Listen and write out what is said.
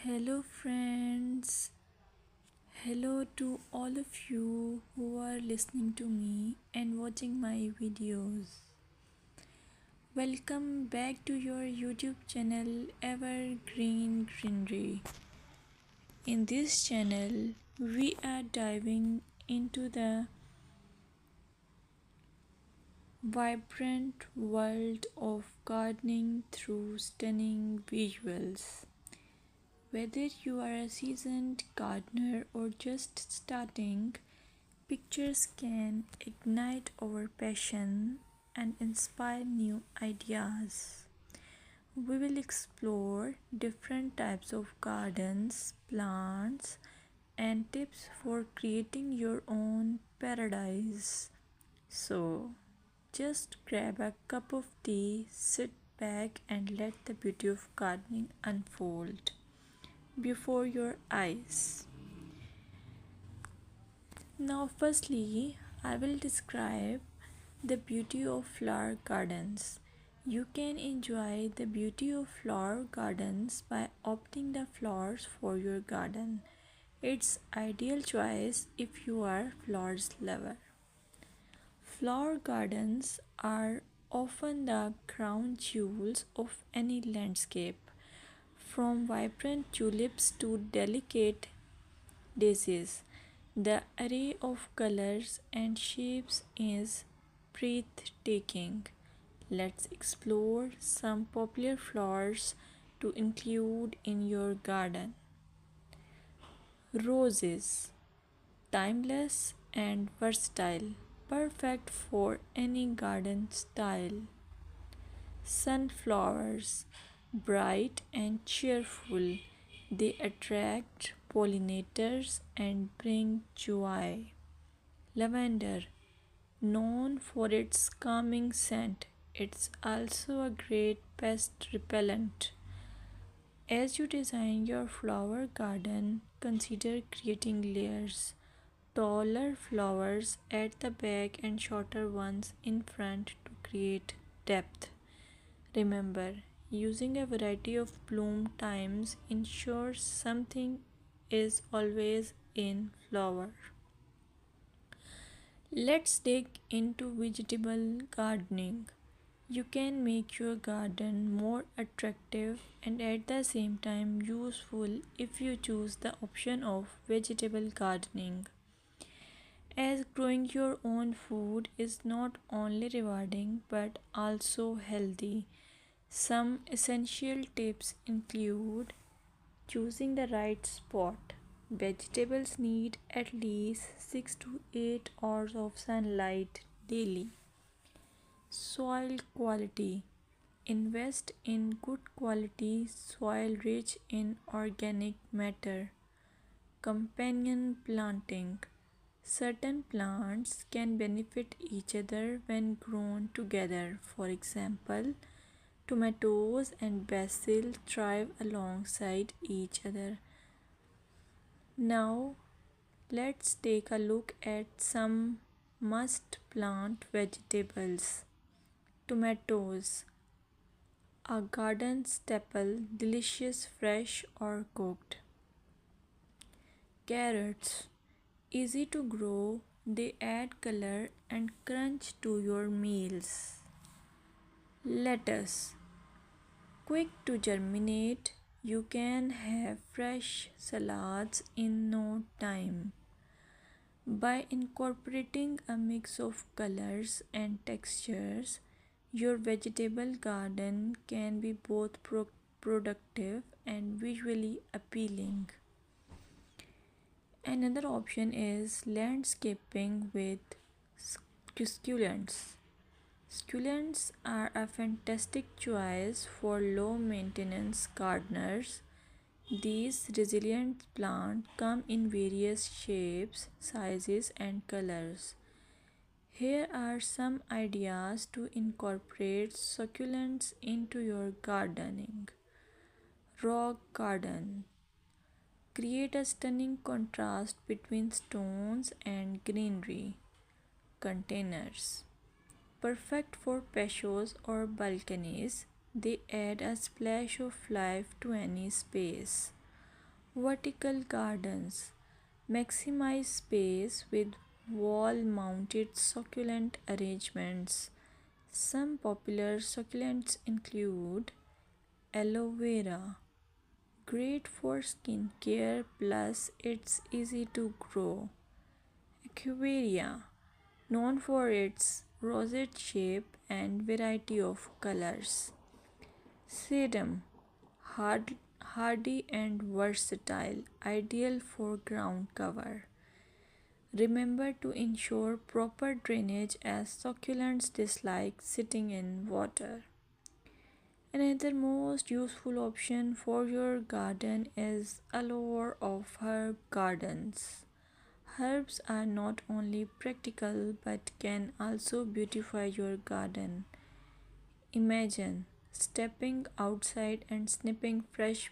Hello, friends. Hello to all of you who are listening to me and watching my videos. Welcome back to your YouTube channel Evergreen Greenery. In this channel, we are diving into the vibrant world of gardening through stunning visuals. Whether you are a seasoned gardener or just starting, pictures can ignite our passion and inspire new ideas. We will explore different types of gardens, plants, and tips for creating your own paradise. So, just grab a cup of tea, sit back, and let the beauty of gardening unfold before your eyes. Now, firstly, I will describe the beauty of flower gardens. You can enjoy the beauty of flower gardens by opting the flowers for your garden. It's ideal choice if you are flowers lover. Flower gardens are often the crown jewels of any landscape, from vibrant tulips to delicate daisies. The array of colors and shapes is breathtaking. Let's explore some popular flowers to include in your garden. Roses, timeless and versatile, perfect for any garden style. Sunflowers, bright and cheerful, they attract pollinators and bring joy. Lavender, known for its calming scent, it's also a great pest repellent. As you design your flower garden, consider creating layers. Taller flowers at the back and shorter ones in front to create depth. Remember, using a variety of bloom times ensures something is always in flower. Let's dig into vegetable gardening. You can make your garden more attractive and at the same time useful if you choose the option of vegetable gardening. As growing your own food is not only rewarding but also healthy. Some essential tips include choosing the right spot. Vegetables need at least 6 to 8 hours of sunlight daily. Soil quality. Invest in good quality soil rich in organic matter. Companion planting. Certain plants can benefit each other when grown together. For example, tomatoes and basil thrive alongside each other. Now, let's take a look at some must plant vegetables. Tomatoes, a garden staple, delicious fresh or cooked. Carrots, easy to grow, they add color and crunch to your meals. Lettuce, quick to germinate, you can have fresh salads in no time. By incorporating a mix of colors and textures, your vegetable garden can be both productive and visually appealing. Another option is landscaping with succulents. Succulents are a fantastic choice for low maintenance gardeners. These resilient plants come in various shapes, sizes, and colors. Here are some ideas to incorporate succulents into your gardening. Rock garden. Create a stunning contrast between stones and greenery. Containers. Perfect for patios or balconies, they add a splash of life to any space. Vertical gardens maximize space with wall mounted succulent arrangements. Some popular succulents include aloe vera, great for skin care plus it's easy to grow. Equivarium, known for its rosette shape and variety of colors. Sedum, hardy and versatile, ideal for ground cover. Remember to ensure proper drainage as succulents dislike sitting in water. Another most useful option for your garden is allure of herb gardens. Herbs are not only practical but can also beautify your garden. Imagine stepping outside and snipping fresh